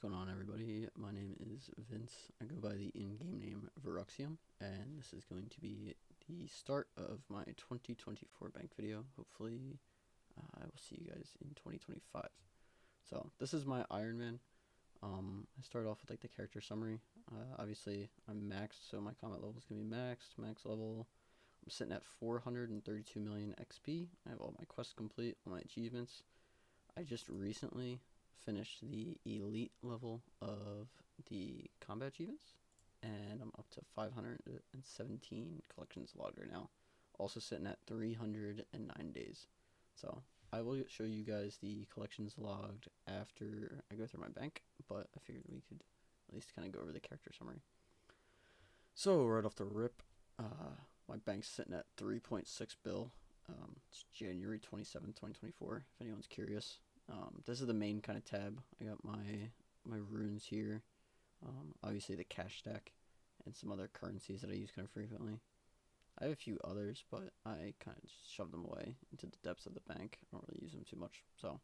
going on, everybody? My name is Vince. I go by the in-game name Vuruxium, and this is going to be the start of my 2024 bank video. Hopefully, I will see you guys in 2025. So, this is my Ironman. I start off with like the character summary. Obviously, I'm maxed, so my combat level is going to be maxed. Max level. I'm sitting at 432 million XP. I have all my quests complete, all my achievements. I just recently finished the elite level of the combat achievements, and I'm up to 517 collections logged right now. Also sitting at 309 days. So I will show you guys the collections logged after I go through my bank, but I figured we could at least kind of go over the character summary. So right off the rip, my bank's sitting at 3.6 bill. It's January 27th, 2024, if anyone's curious. This is the main kind of tab. I got my runes here. Obviously the cash stack and some other currencies that I use kind of frequently. I have a few others, but I kind of just shove them away into the depths of the bank. I don't really use them too much. So,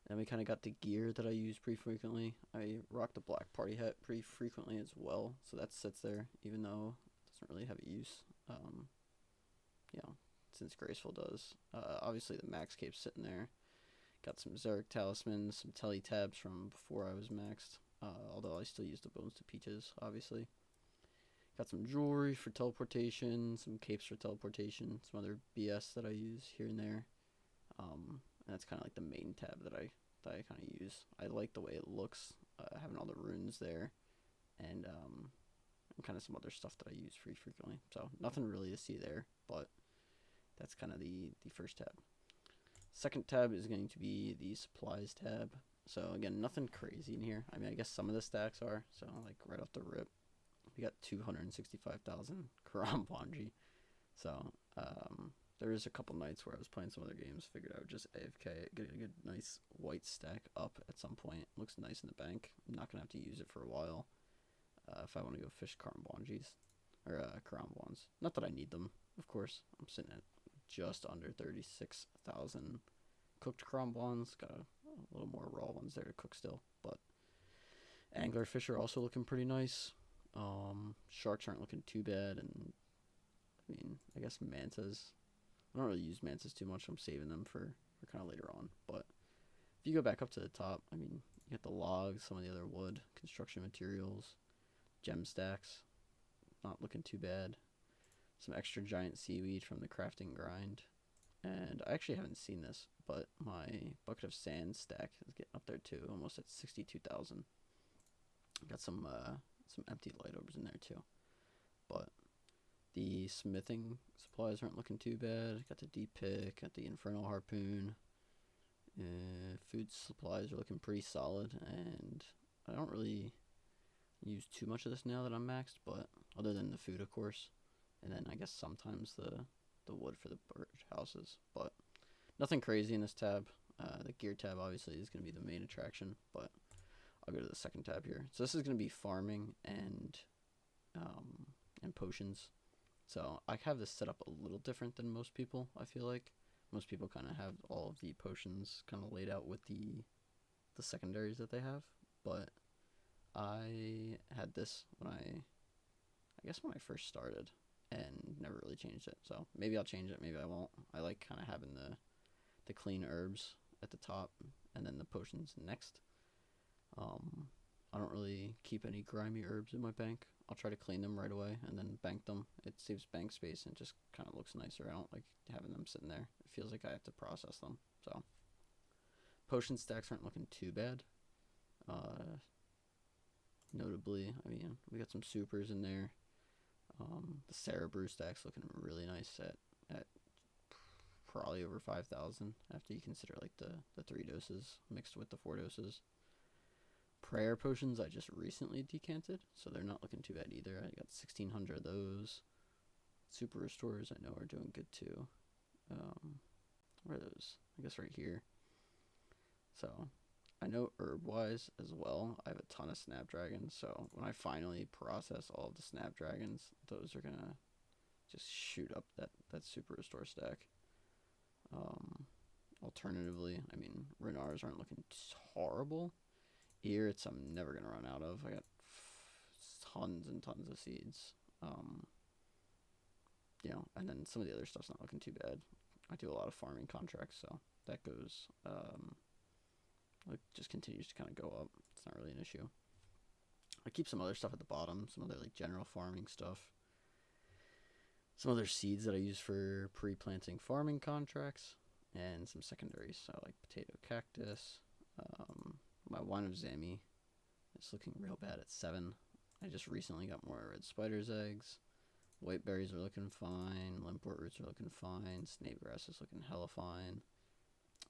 and we kind of got the gear that I use pretty frequently. I rock the black party hat pretty frequently as well, so that sits there, even though it doesn't really have a use. You know, since Graceful does. Obviously the max cape's sitting there. Got some Xeric talismans, some telly tabs from before I was maxed, although I still use the bones to peaches, obviously. Got some jewelry for teleportation, some capes for teleportation, some other BS that I use here and there. And that's kind of like the main tab that I kind of use. I like the way it looks, having all the runes there, and kind of some other stuff that I use pretty frequently. So nothing really to see there, but that's kind of the first tab. Second tab is going to be the supplies tab. So again, nothing crazy in here. I mean, I guess some of the stacks are. So like right off the rip, we got 265,000 Karam Bonji. So there is a couple nights where I was playing some other games. Figured I would just AFK, get a good nice white stack up at some point. Looks nice in the bank. I'm not gonna have to use it for a while if I want to go fish Karam Bonjis or Karam Bons. Not that I need them, of course. I'm sitting at just under 36,000 cooked cromblons. Got a little more raw ones there to cook still, but anglerfish are also looking pretty nice. Sharks aren't looking too bad, and I mean, I guess mantas. I don't really use mantas too much. I'm saving them for kind of later on. But if you go back up to the top, I mean, you get the logs, some of the other wood, construction materials, gem stacks. Not looking too bad. Some extra giant seaweed from the crafting grind, and I actually haven't seen this, but my bucket of sand stack is getting up there too, almost at 62,000. Got some empty light orbs in there too, but the smithing supplies aren't looking too bad. Got the deep pick, got the infernal harpoon. Food supplies are looking pretty solid, and I don't really use too much of this now that I'm maxed, but other than the food, of course. And then I guess sometimes the wood for the bird houses, but nothing crazy in this tab. The gear tab obviously is going to be the main attraction, but I'll go to the second tab here. So this is going to be farming and potions. So I have this set up a little different than most people. I feel like most people kind of have all of the potions kind of laid out with the secondaries that they have, but I had this when I guess when I first started, and never really changed it. So maybe I'll change it, maybe I won't. I like kind of having the clean herbs at the top and then the potions next. I don't really keep any grimy herbs in my bank. I'll try to clean them right away and then bank them. It saves bank space and just kind of looks nicer. I don't like having them sitting there. It feels like I have to process them. So potion stacks aren't looking too bad. Notably, I mean, we got some supers in there. The Sarah Brew stack's looking really nice at probably over 5,000 after you consider like the 3 doses mixed with the 4 doses. Prayer potions I just recently decanted, so they're not looking too bad either. I got 1,600 of those. Super restorers I know are doing good too. Where are those? I guess right here. So I know herb-wise as well, I have a ton of snapdragons, so when I finally process all of the snapdragons, those are gonna just shoot up that super restore stack. Alternatively, I mean, Renars aren't looking horrible, Here, I'm never going to run out of. I got tons and tons of seeds. And then some of the other stuff's not looking too bad. I do a lot of farming contracts, so that goes, it just continues to kind of go up. It's not really an issue. I keep some other stuff at the bottom, some other like general farming stuff. Some other seeds that I use for pre-planting farming contracts, and some secondaries, so like potato cactus. My wine of Zami is looking real bad at 7. I just recently got more red spider's eggs. White berries are looking fine. Limport roots are looking fine. Snake grass is looking hella fine.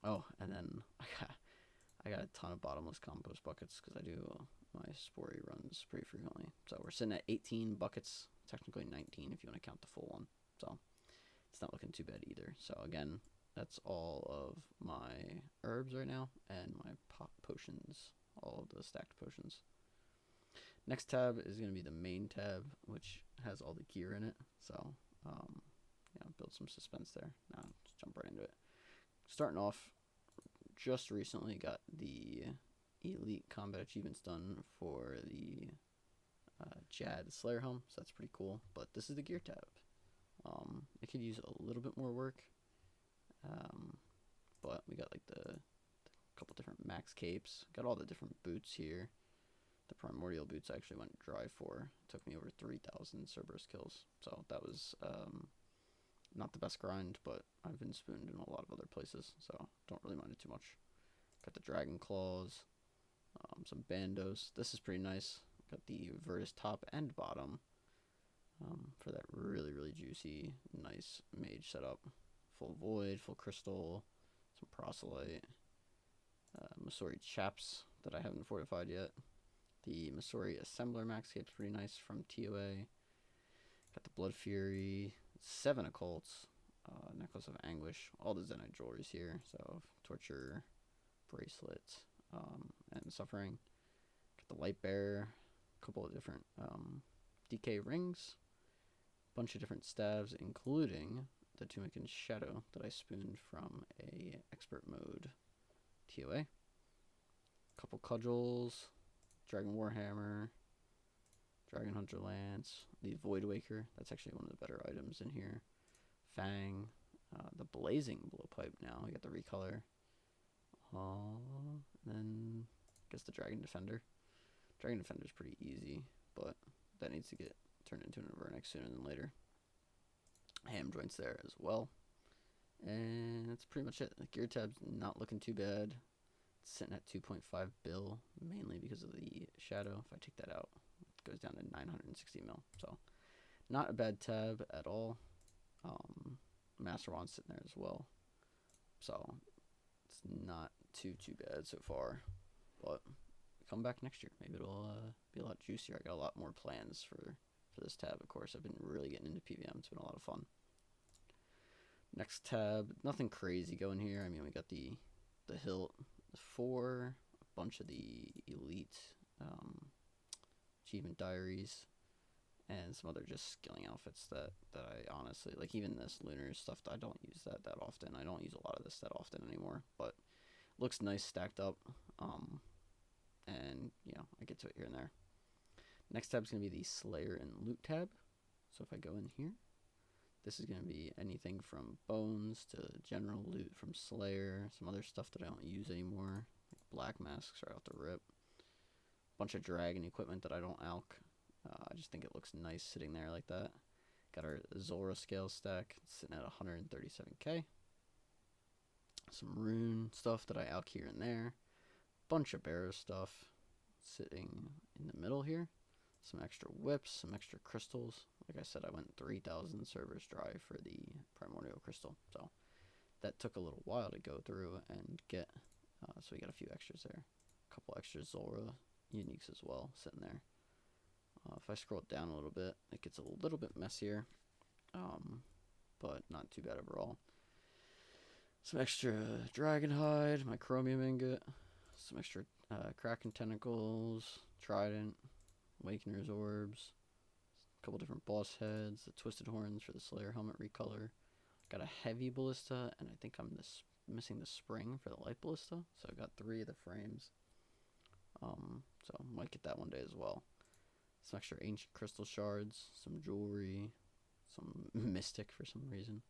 Oh, and then I got a ton of bottomless compost buckets because I do my sporey runs pretty frequently. So we're sitting at 18 buckets, technically 19 if you want to count the full one. So it's not looking too bad either. So again, that's all of my herbs right now and my potions, all of the stacked potions. Next tab is going to be the main tab, which has all the gear in it. So, build some suspense there. Now, just jump right into it. Starting off, just recently got the Elite Combat Achievements done for the Jad Slayer Helm, so that's pretty cool. But this is the gear tab. It could use a little bit more work, but we got like the couple different max capes. Got all the different boots here. The primordial boots I actually went dry for. It took me over 3,000 Cerberus kills, so that was not the best grind, but I've been spooned in a lot of other places, so don't really mind it too much. Got the dragon claws, some bandos. This is pretty nice. Got the Virtus top and bottom for that really, really juicy, nice mage setup. Full void, full crystal, some proselyte, Masori chaps that I haven't fortified yet. The Masori Assembler max cape's pretty nice from TOA. Got the Blood Fury, 7 occults, Necklace of Anguish, all the Zenite jewelries here. So Torture, Bracelet, and Suffering. Got the Light Bearer, a couple of different DK rings, bunch of different staves, including the Tunican Shadow that I spooned from a expert mode TOA. Couple cudgels, Dragon Warhammer, Dragon Hunter Lance, the Void Waker, that's actually one of the better items in here. Fang, the Blazing Blowpipe now, we got the recolor. Then I guess the Dragon Defender. Dragon Defender's pretty easy, but that needs to get turned into an Avernix sooner than later. Ham joints there as well. And that's pretty much it. The gear tab's not looking too bad. It's sitting at 2.5 bill, mainly because of the shadow. If I take that out, it goes down to 960 mil. So not a bad tab at all. Master Wand's sitting there as well. So it's not too bad so far. But come back next year. Maybe it'll be a lot juicier. I got a lot more plans for this tab, of course. I've been really getting into PVM. It's been a lot of fun. Next tab, nothing crazy going here. I mean, we got the hilt, the 4, a bunch of the elite achievement diaries, and some other just skilling outfits that I honestly like. Even this lunar stuff, I don't use that often. I don't use a lot of this that often anymore, but looks nice stacked up. And I get to it here and there. Next tab is going to be the Slayer and Loot tab. So if I go in here, this is going to be anything from bones to general loot from Slayer, some other stuff that I don't use anymore, like black masks are out the rip, bunch of dragon equipment that I don't alch. I just think it looks nice sitting there like that. Got our Zora scale stack sitting at 137k. Some rune stuff that I alch here and there. Bunch of Barrow stuff sitting in the middle here. Some extra whips, some extra crystals. Like I said, I went 3,000 servers dry for the primordial crystal, so that took a little while to go through and get. So we got a few extras there, a couple extra Zora uniques as well sitting there. If I scroll down a little bit, it gets a little bit messier, but not too bad overall. Some extra dragon hide, my chromium ingot, some extra kraken tentacles, trident, awakener's orbs, a couple different boss heads, the twisted horns for the Slayer helmet recolor. Got a heavy ballista, and I think I'm missing the spring for the light ballista. So I got 3 of the frames. So might get that one day as well. Some extra ancient crystal shards, some jewelry, some mystic for some reason.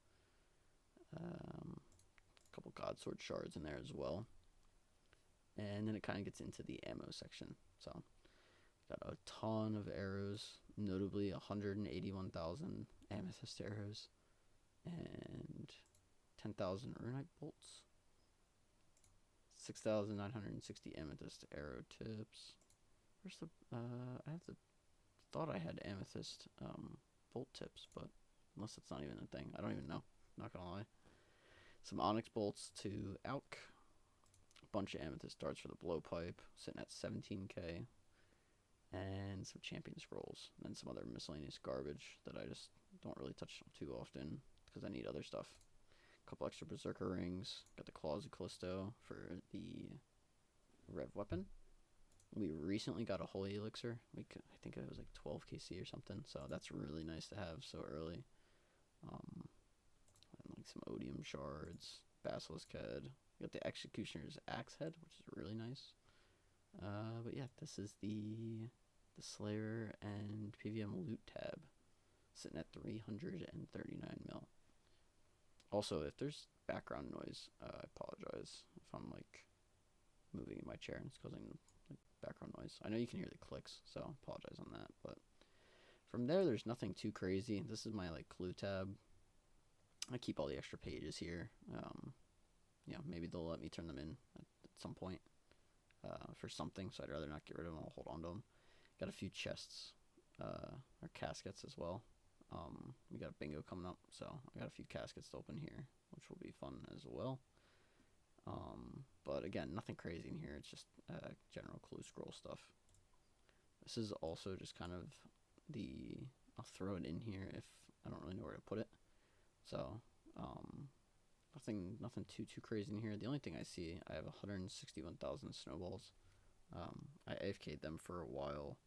A couple god sword shards in there as well. And then it kind of gets into the ammo section. So got a ton of arrows, notably 181,000 amethyst arrows and 10,000 runite bolts, 6,960 amethyst arrow tips. Where's the thought I had amethyst bolt tips, but unless it's not even a thing, I don't even know. Not gonna lie. Some onyx bolts to Alk, a bunch of amethyst darts for the blowpipe, sitting at 17k, and some champion scrolls, and then some other miscellaneous garbage that I just don't really touch too often because I need other stuff. A couple extra berserker rings, got the claws of Callisto for the rev weapon. We recently got a holy elixir. I think it was like 12 KC or something, so that's really nice to have so early. And like some odium shards, basilisk head. We got the executioner's axe head, which is really nice. But yeah, this is the Slayer and PVM loot tab, sitting at 339 mil. Also, if there's background noise, I apologize if I'm like moving in my chair and it's causing like background noise. I know you can hear the clicks, so apologize on that. But from there's nothing too crazy. This is my like clue tab. I keep all the extra pages here. Maybe they'll let me turn them in at some point for something, so I'd rather not get rid of them. I'll hold on to them. Got a few chests or caskets as well. We got a bingo coming up, so I got a few caskets to open here, which will be fun as well. But again, nothing crazy in here. It's just general clue scroll stuff. This is also just kind of I'll throw it in here if I don't really know where to put it. So nothing too crazy in here. The only thing I see, I have 161,000 snowballs. I AFK'd them for a while,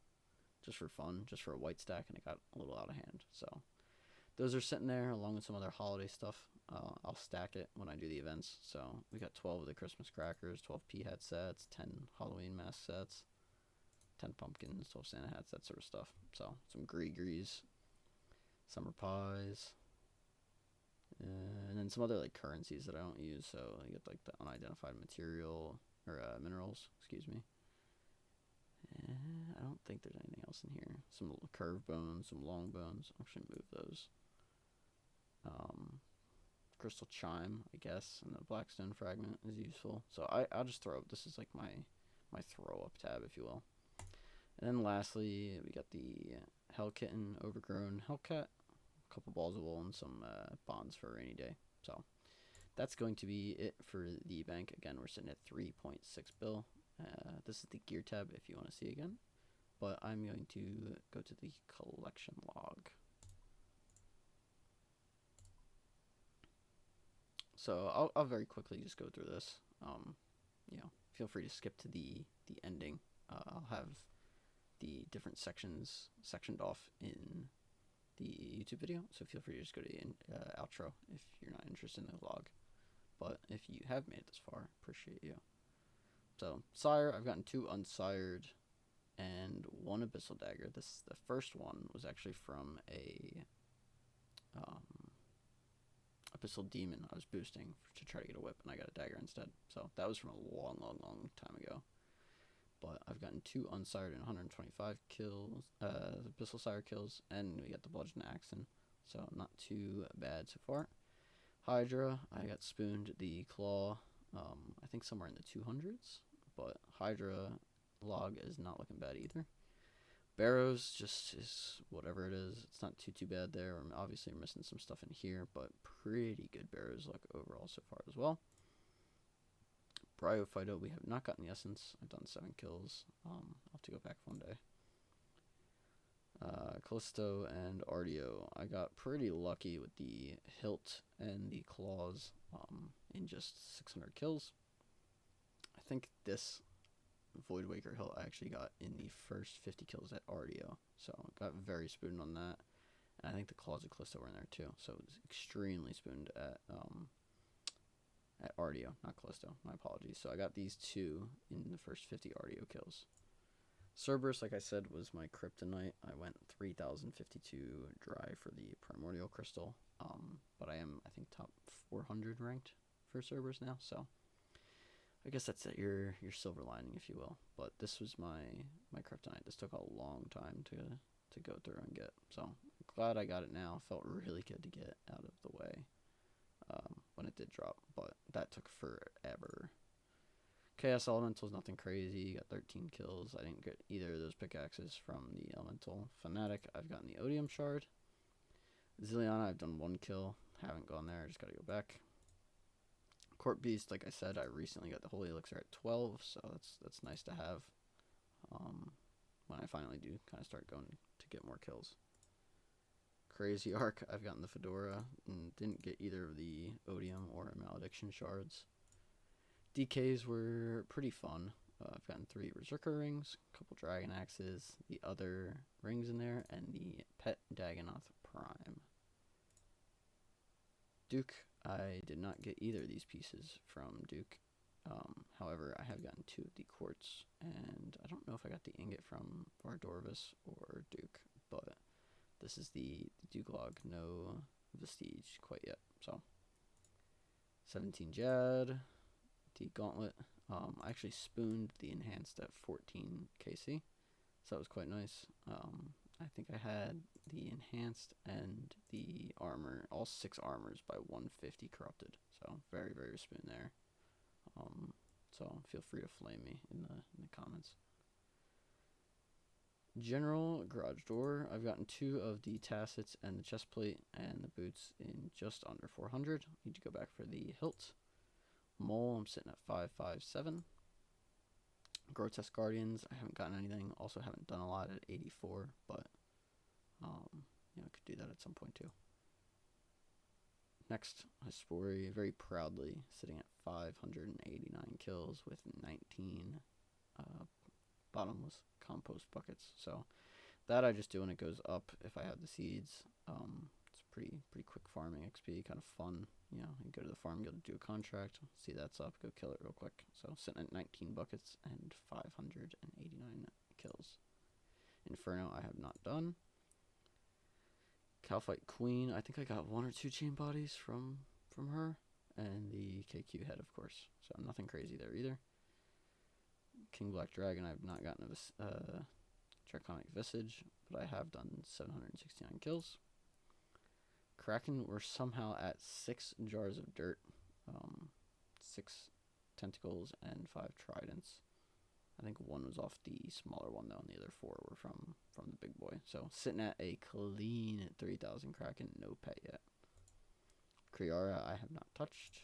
just for fun, just for a white stack, and it got a little out of hand. So those are sitting there along with some other holiday stuff. I'll stack it when I do the events. So we got 12 of the Christmas crackers, 12 pea hat sets, 10 Halloween mask sets, 10 pumpkins, 12 Santa hats, that sort of stuff. So some Grees, summer pies, and then some other like currencies that I don't use. So I get like the unidentified material or minerals, excuse me. I don't think there's anything else in here. Some curved bones, some long bones. I'll actually move those. Crystal chime, I guess, and the blackstone fragment is useful. So I'll just throw up. This is like my throw up tab, if you will. And then lastly, we got the Hell Kitten, Overgrown Hellcat, a couple balls of wool, and some bonds for a rainy day. So that's going to be it for the bank. Again, we're sitting at 3.6 bill. This is the gear tab if you want to see again. But I'm going to go to the collection log. So I'll very quickly just go through this. Feel free to skip to the ending. I'll have the different sections sectioned off in the YouTube video. So feel free to just go to the outro if you're not interested in the log. But if you have made it this far, appreciate you. So sire, I've gotten 2 unsired and 1 abyssal dagger. The first one was actually from a abyssal demon I was boosting to try to get a whip, and I got a dagger instead. So that was from a long time ago. But I've gotten 2 unsired and 125 kills, abyssal sire kills, and we got the bludgeon axon. So not too bad so far. Hydra, I got spooned the claw, I think somewhere in the 200s, but Hydra log is not looking bad either. Barrows just is whatever it is. It's not too bad there. Obviously we're missing some stuff in here, but pretty good Barrows luck overall so far as well. Bryophyto, we have not gotten the essence. I've done 7 kills. I'll have to go back one day. Callisto and Ardio, I got pretty lucky with the hilt and the claws in just 600 kills. I think this Voidwaker hilt I actually got in the first 50 kills at Ardio, so I got very spooned on that. And I think the claws of Callisto were in there too, so it was extremely spooned Ardio, not Callisto. My apologies. So I got these 2 in the first 50 Ardio kills. Cerberus, like I said, was my kryptonite. I went 3052 dry for the primordial crystal. But I am, I think, top 400 ranked for Cerberus now. So I guess that's your silver lining, if you will. But this was my kryptonite. This took a long time to go through and get. So I'm glad I got it now. Felt really good to get out of the way when it did drop. But that took forever. Chaos Elemental is nothing crazy. Got 13 kills. I didn't get either of those pickaxes from the Elemental. Fanatic, I've gotten the Odium Shard. Zilliana, I've done 1 kill. Haven't gone there. I just got to go back. Court Beast, like I said, I recently got the Holy Elixir at 12, so that's nice to have when I finally do kind of start going to get more kills. Crazy Arc, I've gotten the Fedora and didn't get either of the Odium or Malediction Shards. DKs were pretty fun. I've gotten 3 Berserker rings, a couple Dragon Axes, the other rings in there, and the Pet Dagonoth Prime. Duke, I did not get either of these pieces from Duke. However, I have gotten 2 of the quartz, and I don't know if I got the ingot from Vardorvis or Duke, but this is the Duke log, no vestige quite yet. So 17 Jad, the Gauntlet. I actually spooned the enhanced at 14 KC, so that was quite nice. I think I had the enhanced and the armor, all 6 armors by 150 corrupted. So very, very spoon there. So feel free to flame me in the comments. General garage door. I've gotten 2 of the tassets and the chest plate and the boots in just under 400. Need to go back for the hilt. Mole, I'm sitting at 557. Grotesque Guardians, I haven't gotten anything. Also haven't done a lot at 84, but you know, I could do that at some point too. Next, Hyspori, very proudly sitting at 589 kills with 19 bottomless compost buckets. So that I just do when it goes up if I have the seeds. It's pretty quick farming XP, kind of fun. You know, you go to the farm guild to do a contract, see that's up, go kill it real quick. So sitting at 19 buckets and 589 kills. Inferno I have not done. Calphite Queen, I think I got 1 or 2 chain bodies from her, and the KQ head, of course. So nothing crazy there either. King Black Dragon, I have not gotten a Draconic Visage, but I have done 769 kills. Kraken, we're somehow at 6 jars of dirt, 6 tentacles, and 5 tridents. I think 1 was off the smaller one though, and the other 4 were from the big boy. So sitting at a clean 3,000 Kraken, no pet yet. Kriara I have not touched.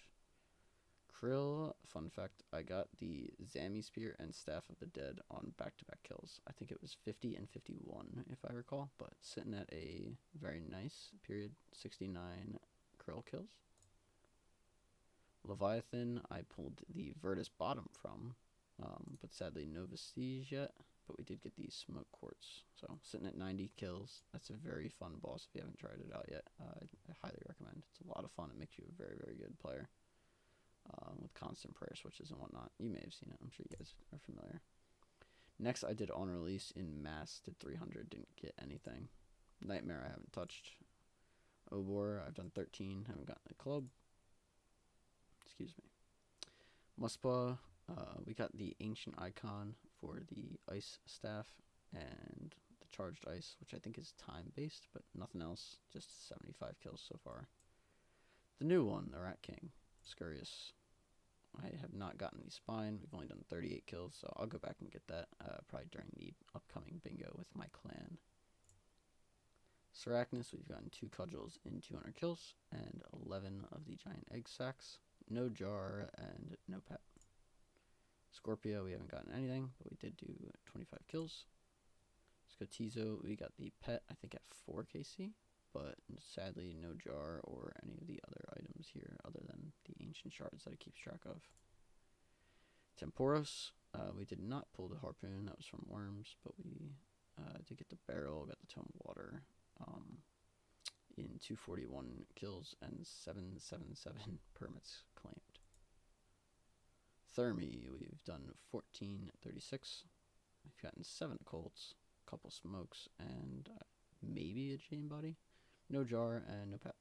Krill, fun fact, I got the Zami Spear and Staff of the Dead on back-to-back kills. I think it was 50 and 51 if I recall, but sitting at a very nice period 69 Krill kills. Leviathan, I pulled the Virtus bottom from, but sadly no Vestige yet, but we did get these Smoke Quartz. So sitting at 90 kills. That's a very fun boss if you haven't tried it out yet. I highly recommend. It's a lot of fun. It makes you a very, very good player with constant prayer switches and whatnot. You may have seen it. I'm sure you guys are familiar. Next, I did on release in mass, did 300, didn't get anything. Nightmare I haven't touched. Obor, I've done 13, haven't gotten a club. Excuse me. Muspa, we got the Ancient Icon for the Ice Staff and the Charged Ice, which I think is time-based, but nothing else, just 75 kills so far. The new one, the Rat King, Scurious. I have not gotten the Spine, we've only done 38 kills, so I'll go back and get that probably during the upcoming bingo with my clan. Sarachnis, we've gotten 2 Cudgels in 200 kills, and 11 of the Giant Egg Sacs. No Jar, and no Pet. Scorpio, we haven't gotten anything, but we did do 25 kills. Scotizo, we got the Pet, I think at 4 KC, but sadly no Jar or any of the other items here other than the Ancient Shards that it keeps track of. Temporos, we did not pull the Harpoon, that was from Worms, but we did get the Barrel, got the Tome of Water, in 241 kills and 777 permits claimed. Thermi, we've done 1436. We've gotten 7 Colts, a couple Smokes, and maybe a Chain Body. No Jar, and no Pet.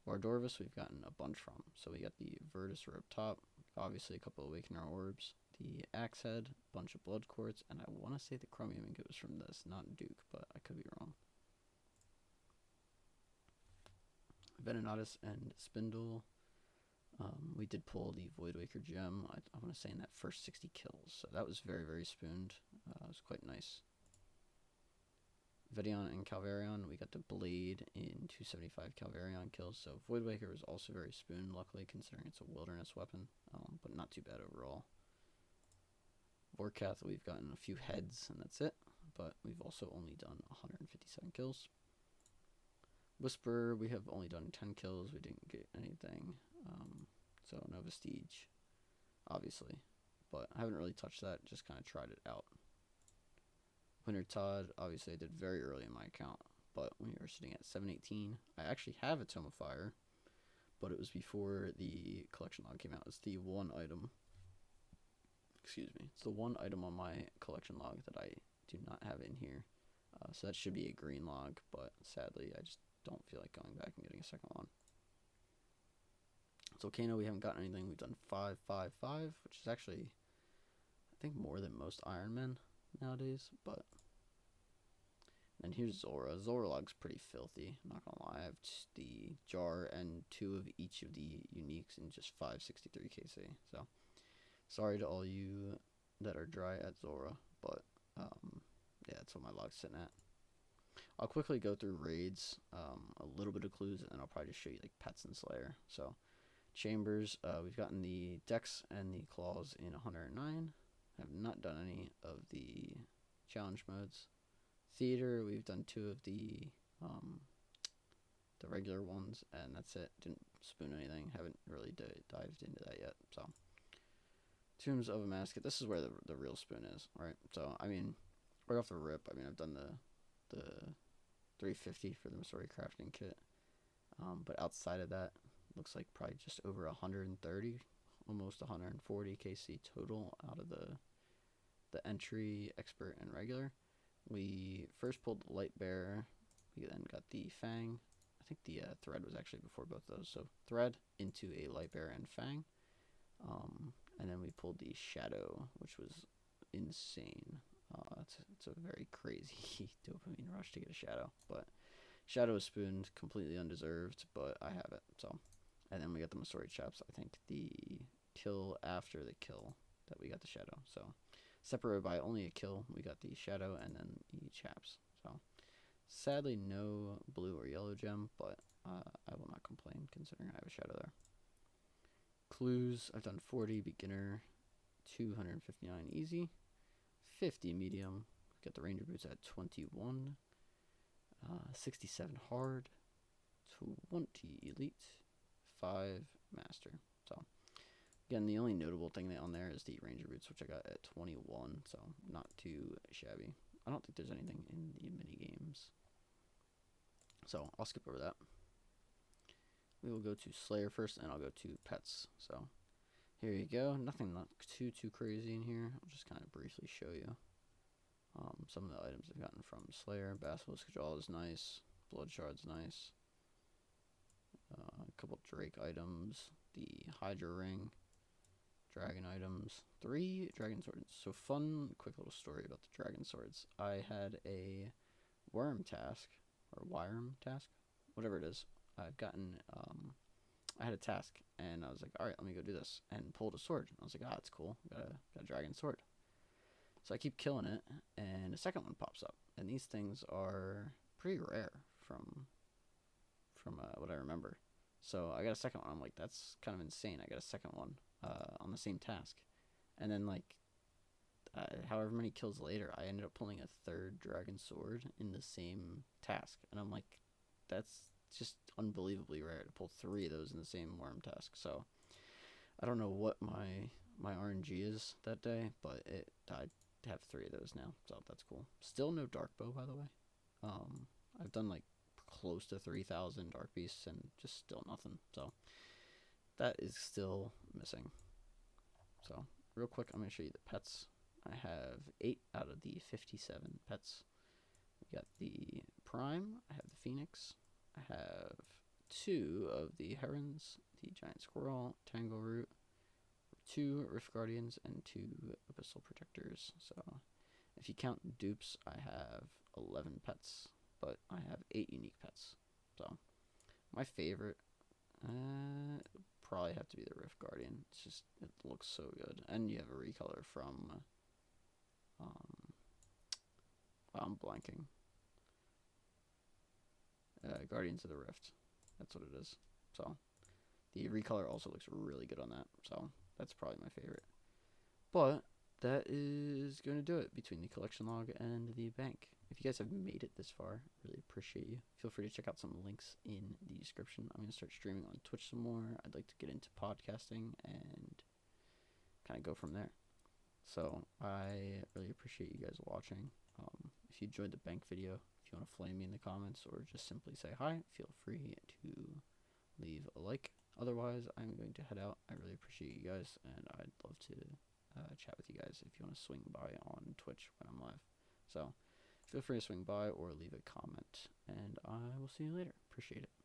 Wardorvis, we've gotten a bunch from. So we got the Virtus Robe Top, obviously a couple Awakener Orbs, the Axe Head, a bunch of Blood Quartz, and I want to say the Chromium Ingot was from this, not Duke, but I could be wrong. Venenatus and Spindle. We did pull the Voidwaker Gem, I want to say in that first 60 kills, so that was very, very spooned. It was quite nice. Vedion and Calvarion, we got the Blade in 275 Calvarion kills, so Voidwaker was also very spooned, luckily, considering it's a wilderness weapon, but not too bad overall. Vorkath, we've gotten a few heads, and that's it, but we've also only done 157 kills. Whisper, we have only done 10 kills, we didn't get anything, so no Vestige, obviously, but I haven't really touched that, just kind of tried it out. Winter Todd, obviously I did very early in my account, but we were sitting at 718. I actually have a Tome of Fire, but it was before the collection log came out. It's the one item, excuse me, it's the one item on my collection log that I do not have in here. So that should be a green log, but sadly I just don't feel like going back and getting a second one. So Volcano, we haven't gotten anything. We've done 555, which is actually, I think, more than most Ironmen nowadays, but then here's Zora. Zora log's pretty filthy, I'm not gonna lie. I have the Jar and 2 of each of the uniques in just 563 KC, so sorry to all you that are dry at Zora, but yeah, that's what my log's sitting at. I'll quickly go through raids, a little bit of clues, and then I'll probably just show you like pets and Slayer. So Chambers, we've gotten the Dex and the Claws in 109. Have not done any of the challenge modes. Theater, we've done 2 of the regular ones, and that's it. Didn't spoon anything. Haven't really dived into that yet. So Tombs of a Mascot. This is where the real spoon is, right? So I mean, right off the rip, I mean I've done the 350 for the Masori crafting kit, but outside of that, looks like probably just over 130. Almost 140 KC total out of the entry, expert, and regular. We first pulled the Light Bearer. We then got the Fang. I think the Thread was actually before both those. So Thread into a Light Bearer and Fang. And then we pulled the Shadow, which was insane. It's a very crazy dopamine rush to get a Shadow. But Shadow is spooned, completely undeserved, but I have it. So. And then we got the Masori Chaps. I think the kill after the kill that we got the Shadow. So separated by only a kill, we got the Shadow and then the Chaps. So sadly no blue or yellow gem, but I will not complain considering I have a Shadow there. Clues, I've done 40 beginner, 259 easy, 50 medium. Got the Ranger Boots at 21, 67 hard, 20 elite, 5 master. So again, the only notable thing on there is the Ranger Boots, which I got at 21, so not too shabby. I don't think there's anything in the mini games, so I'll skip over that. We will go to Slayer first, and I'll go to pets. So here you go. Nothing too crazy in here. I'll just kind of briefly show you some of the items I've gotten from Slayer. Basilisk Jaw is nice. Blood Shard's nice. A couple Drake items, the Hydra Ring, Dragon items, 3 Dragon Swords. So fun, quick little story about the Dragon Swords. I had a worm task, or Wyrm task, whatever it is. I've gotten, I had a task, and I was like, alright, let me go do this, and pulled a sword. I was like, ah, it's cool, got a Dragon Sword. So I keep killing it, and a second one pops up, and these things are pretty rare from what I remember. So I got a second one. I'm like, that's kind of insane. I got a second one on the same task. And then, like, however many kills later, I ended up pulling a 3rd Dragon Sword in the same task. And I'm like, that's just unbelievably rare to pull 3 of those in the same worm task. So I don't know what my RNG is that day, but I have 3 of those now. So that's cool. Still no Dark Bow, by the way. I've done, like, close to 3,000 Dark Beasts and just still nothing. So that is still missing. So real quick, I'm going to show you the pets. I have 8 out of the 57 pets. We got the Prime, I have the Phoenix, I have 2 of the Herons, the Giant Squirrel, Tangle Root, 2 Rift Guardians, and 2 Abyssal Protectors. So if you count dupes, I have 11 pets, but I have 8 unique pets. So my favorite probably have to be the Rift Guardian. It's just, it looks so good. And you have a recolor from I'm blanking. Guardians of the Rift. That's what it is. So the recolor also looks really good on that. So that's probably my favorite. But that is going to do it between the collection log and the bank. If you guys have made it this far, really appreciate you. Feel free to check out some links in the description. I'm going to start streaming on Twitch some more. I'd like to get into podcasting and kind of go from there. So I really appreciate you guys watching. If you enjoyed the bank video, if you want to flame me in the comments or just simply say hi, feel free to leave a like. Otherwise, I'm going to head out. I really appreciate you guys, and I'd love to chat with you guys if you want to swing by on Twitch when I'm live. So feel free to swing by or leave a comment, and I will see you later. Appreciate it.